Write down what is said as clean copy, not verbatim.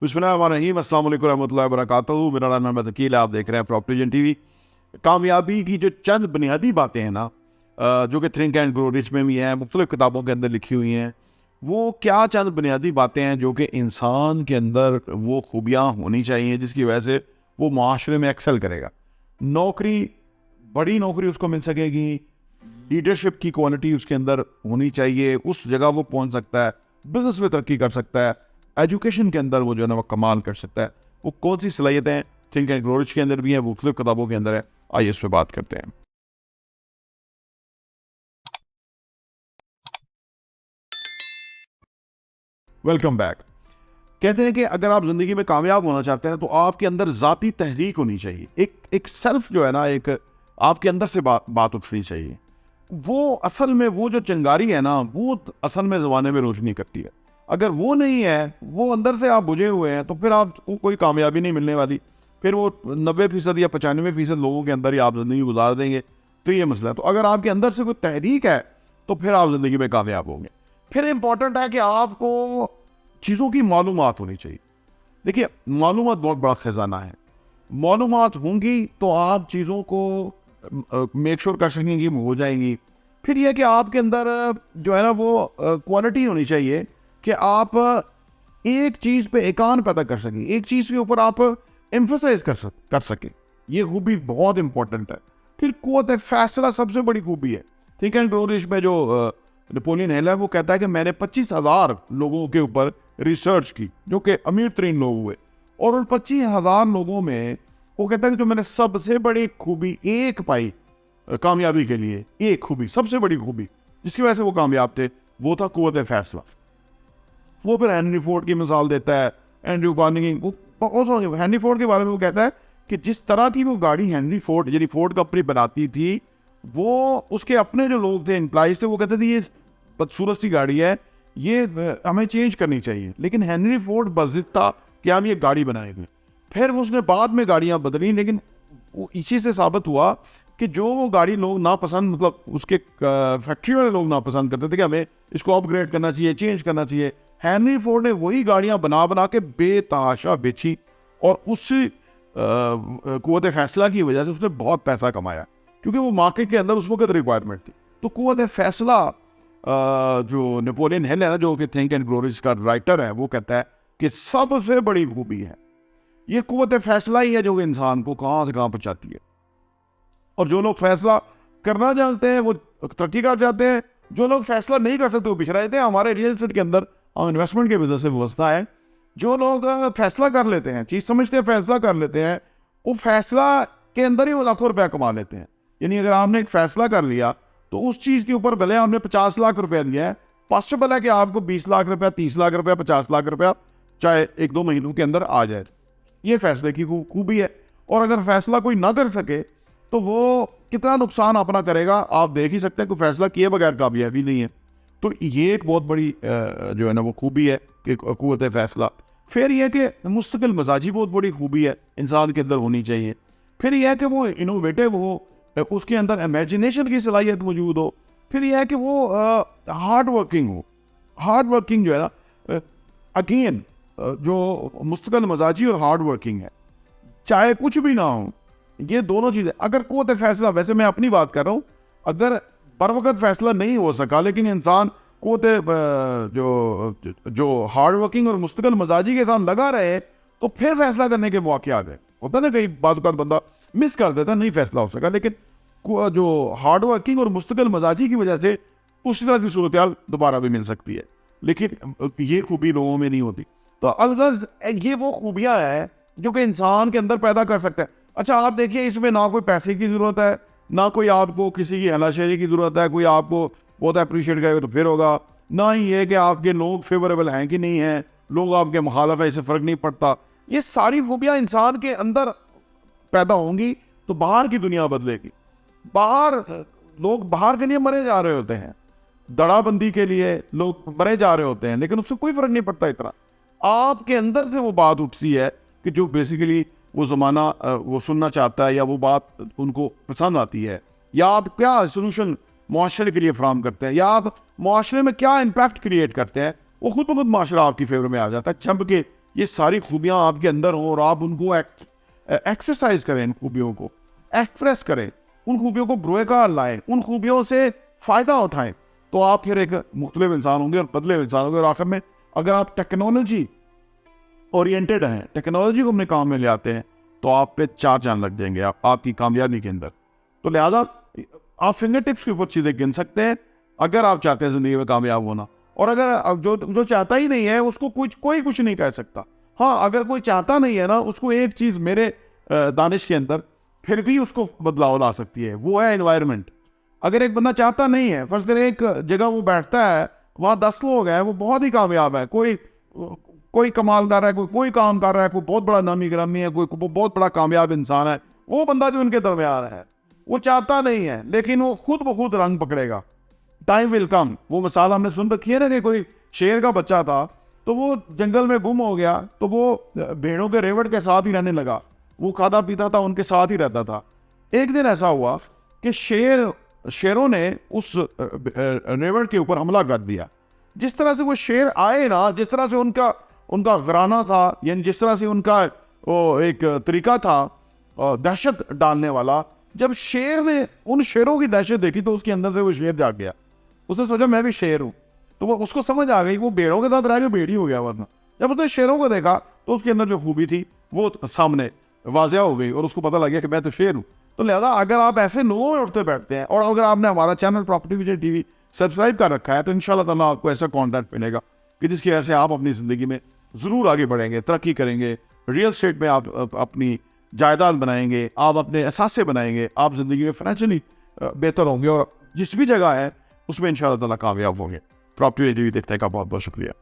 बिस्मिल्लाहिर्रहमानिर्रहीम, अस्सलाम वालेकुम रहमतुल्लाहि व बरकातहू। मेरा नाम है अकील, आप देख रहे हैं प्रॉपर्टी एजेंट टीवी। कामयाबी की जो चंद बुनियादी बातें हैं ना, जो कि थिंक एंड ग्रो रिच में भी हैं, मुख्तलिफ किताबों के अंदर लिखी हुई हैं, वो क्या चंद बुनियादी बातें हैं जो कि इंसान के अंदर वो खूबियाँ होनी चाहिए जिसकी वजह से वो माशरे में एक्सेल करेगा। नौकरी, बड़ी नौकरी उसको मिल सकेगी, लीडरशिप की क्वालिटी उसके अंदर होनी चाहिए, उस जगह वो पहुंच सकता है, बिजनेस में तरक्की कर सकता है, एजुकेशन के अंदर वो जो है ना वो कमाल कर सकता है। वो कौन सी सलाहियतें थिंक एंड ग्रो रिच के अंदर भी हैं, मुख्तलिफ किताबों के अंदर है। आइए इस पर बात करते हैं। Welcome back. कहते हैं कि अगर आप जिंदगी में कामयाब होना चाहते हैं तो आपके अंदर ज़ाती तहरीक होनी चाहिए, एक सेल्फ जो है ना, एक आपके अंदर से बात उठनी चाहिए। वो असल में वो जो चिंगारी है ना, वो असल में ज़माने में रोशनी करती है। अगर वो नहीं है, वो अंदर से आप बुझे हुए हैं, तो फिर आपको कोई कामयाबी नहीं मिलने वाली। फिर वो 90% या 95% लोगों के अंदर ही आप ज़िंदगी गुजार देंगे। तो ये मसला है। तो अगर आपके अंदर से कोई तहरीक है तो फिर आप ज़िंदगी में कामयाब होंगे। फिर इंपॉर्टेंट है कि आपको चीज़ों की मालूमात होनी चाहिए। देखिए, मालूमात बहुत बड़ा खजाना है। मालूमात होंगी तो आप चीज़ों को मेक श्योर कर सकेंगे वो हो जाएंगी। फिर यह कि आपके अंदर जो है ना वो क्वालिटी होनी चाहिए कि आप एक चीज़ पे एकान पैदा कर सकें, एक चीज़ के ऊपर आप एम्फोसाइज कर सकें। ये खूबी बहुत इंपॉर्टेंट है। फिर कुव्वत फैसला सबसे बड़ी खूबी है। थिंक एंड ग्रो रिच में जो नेपोलियन हिल है, वो कहता है कि मैंने 25,000 लोगों के ऊपर रिसर्च की जो कि अमीर तरीन लोग हुए, और उन 25,000 लोगों में वो कहता है कि जो मैंने सबसे बड़ी खूबी एक पाई कामयाबी के लिए, एक खूबी, सबसे बड़ी खूबी जिसकी वजह से वो कामयाब थे, वो था कुव्वत फैसला। वो फिर हेनरी फोर्ड की मिसाल देता है, एंड्रयू कार्नेगी। वो हेनरी फोर्ड के बारे में वो कहता है कि जिस तरह की वो गाड़ी हेनरी फोर्ड यानी फोर्ड कंपनी बनाती थी, वो उसके अपने जो लोग थे, एम्प्लॉइज थे, वो कहते थे ये बदसूरत सी गाड़ी है, ये हमें चेंज करनी चाहिए। लेकिन हेनरी फोर्ड बज़िद था कि हम ये गाड़ी बनाएंगे। फिर उसने बाद में गाड़ियाँ बदली, लेकिन इसी से साबित हुआ कि जो वो गाड़ी लोग नापसंद, मतलब उसके फैक्ट्री वाले लोग नापसंद करते थे कि हमें इसको अपग्रेड करना चाहिए, चेंज करना चाहिए। हेनरी फोर्ड ने वही गाड़ियाँ बना बना के बेतहाशा बेची, और उस कुव्वत फैसला की वजह से उसने बहुत पैसा कमाया, क्योंकि वो मार्केट के अंदर उस वक्त रिक्वायरमेंट थी। तो कुव्वत फैसला जो नेपोलियन हिल है ना, जो कि थिंक एंड ग्रो रिच का राइटर है, वो कहता है कि सबसे बड़ी खूबी है ये कुव्वत फैसला ही है जो इंसान को कहाँ से कहाँ पहुँचाती है। और जो लोग फैसला करना जानते हैं वो तरक्की कर जाते हैं, जो लोग फैसला नहीं कर सकते वो पिछड़ा जाते हैं। हमारे रियल एस्टेट के अंदर हम इन्वेस्टमेंट के बिजनेस से व्यवस्था है, जो लोग फैसला कर लेते हैं, चीज़ समझते हैं, फैसला कर लेते हैं, वो फैसला के अंदर ही वो लाखों रुपया कमा लेते हैं। यानी अगर आपने एक फैसला कर लिया तो उस चीज़ के ऊपर भले आपने 50 लाख रुपया दिया है, पॉसिबल है कि आपको 20 लाख रुपया, 30 लाख रुपया, 50 लाख रुपया चाहे 1-2 महीनों के अंदर आ जाए। ये फैसले की खूबी है। और अगर फैसला कोई ना कर सके तो वो कितना नुकसान अपना करेगा, आप देख ही सकते हैं। कोई फैसला किए बगैर कामयाबी नहीं है। तो ये एक बहुत बड़ी जो है ना वो खूबी है कि कुव्वत फैसला। फिर यह कि मुस्तकिल मजाजी बहुत बड़ी खूबी है, इंसान के अंदर होनी चाहिए। फिर यह है कि वो इनोवेटिव हो, उसके अंदर इमेजिनेशन की सलाहियत मौजूद हो। फिर यह है कि वो हार्ड वर्किंग हो। हार्ड वर्किंग जो है ना, अगेन जो मुस्तकिल मजाजी और हार्ड वर्किंग है, चाहे कुछ भी ना हो, ये दोनों चीज़ें अगर कुव्वत फैसला, वैसे मैं अपनी बात कर रहा हूँ, अगर बर वक्त फैसला नहीं हो सका लेकिन इंसान कुव्वत जो हार्ड वर्किंग और मुस्तकिल मजाजी के साथ लगा रहे, तो फिर फैसला करने के मौके आ गए। होता ना, कई बात बंदा मिस कर देता, नहीं फैसला हो सका, लेकिन जो हार्ड वर्किंग और मुस्तकिल मजाजी की वजह से उसी तरह की सूरत दोबारा भी मिल सकती है। लेकिन ये खूबी लोगों में नहीं होती। तो अलगर्ज ये वो खूबियाँ हैं जो कि इंसान के अंदर पैदा कर सकता है। अच्छा, आप देखिए, इसमें ना कोई पैसे की ज़रूरत है, ना कोई आपको किसी की हलाशेरी की ज़रूरत है, कोई आपको बहुत अप्रिशिएट करेगा तो फिर होगा, ना ही ये कि आपके लोग फेवरेबल हैं कि नहीं हैं, लोग आपके मुखालफ है, इससे फ़र्क नहीं पड़ता। ये सारी खूबियाँ इंसान के अंदर पैदा होंगी तो बाहर की दुनिया बदलेगी। बाहर लोग बाहर के लिए मरे जा रहे होते हैं, दड़ाबंदी के लिए लोग मरे जा रहे होते हैं, लेकिन उससे कोई फ़र्क नहीं पड़ता। इतना आपके अंदर से वो बात उठती है कि जो बेसिकली वो ज़माना वो सुनना चाहता है, या वो बात उनको पसंद आती है, या आप क्या सोल्यूशन मुआशरे के लिए फराम करते हैं, या आप मुआशरे में क्या इम्पैक्ट क्रिएट करते हैं, वो खुद ब खुद मुआशरा आपकी फेवर में आ जाता है, छंप के ये सारी खूबियाँ आपके अंदर हों और आप उनको एक्सरसाइज करें, इन खूबियों को एक्सप्रेस करें, उन खूबियों को ब्रोएकार लाएं, उन खूबियों से फ़ायदा उठाएं, तो आप फिर एक मुख्तलिफ इंसान होंगे और बदले इंसान होंगे। और आखिर में अगर आप टेक्नोलॉजी ओरिएंटेड हैं, टेक्नोलॉजी को अपने काम में ले आते हैं, तो आप पे 4 चांद लग जाएंगे आपकी कामयाबी के अंदर। तो लिहाजा आप फिंगर टिप्स के ऊपर चीज़ें गिन सकते हैं अगर आप चाहते हैं ज़िंदगी में कामयाब होना। और अगर जो चाहता ही नहीं है उसको कोई कुछ नहीं कह सकता। हाँ, अगर कोई चाहता नहीं है ना, उसको एक चीज़ मेरे दानिश के अंदर फिर भी उसको बदलाव ला सकती है, वो है एनवायरनमेंट। अगर एक बंदा चाहता नहीं है, फर्ज करें एक जगह वो बैठता है, वहाँ 10 लोग हैं, वो बहुत ही कामयाब है, कोई कमाल कर रहा है, कोई काम कर रहा है, कोई बहुत बड़ा नामी गिरामी है, कोई बहुत बड़ा कामयाब इंसान है, वो बंदा भी उनके दरमियान है। वो चाहता नहीं है लेकिन वो खुद ब खुद रंग पकड़ेगा। Time will come. वो मिसाल हमने सुन रखी है ना कि कोई शेर का बच्चा था, तो वो जंगल में गुम हो गया, तो वो भेड़ों के रेवड़ के साथ ही रहने लगा, वो खाता पीता था, उनके साथ ही रहता था। एक दिन ऐसा हुआ कि शेरों ने उस रेवड़ के ऊपर हमला कर दिया। जिस तरह से वो शेर आए ना, जिस तरह से उनका घराना था, यानी जिस तरह से उनका वो एक तरीका था दहशत डालने वाला, जब शेर ने उन शेरों की दहशत देखी तो उसके अंदर से वो शेर जाग गया। उसने सोचा मैं भी शेर हूँ, तो वो उसको समझ आ गई, वो भेड़ों के साथ रह के भेड़ी हो गया। वरना जब उसने शेरों को देखा तो उसके अंदर जो खूबी थी वो सामने वाज़िया हो गई और उसको पता लग गया कि मैं तो शेर हूँ। तो लिहाजा अगर आप ऐसे लोगों में उठते बैठते हैं और अगर आपने हमारा channel property vision TV subscribe कर रखा है, तो इंशाल्लाह ताला आपको ऐसा कंटेंट मिलेगा कि जिसकी वजह से आप अपनी ज़िंदगी में ज़रूर आगे बढ़ेंगे, तरक्की करेंगे। रियल स्टेट में आप अपनी जायदाद बनाएंगे, आप अपने असासे बनाएंगे, आप ज़िंदगी में फाइनेंशियली बेहतर होंगे और जिस भी जगह है उसमें इंशाल्लाह ताला कामयाब होंगे। प्रॉपर्टी टीवी देखने का बहुत बहुत शुक्रिया।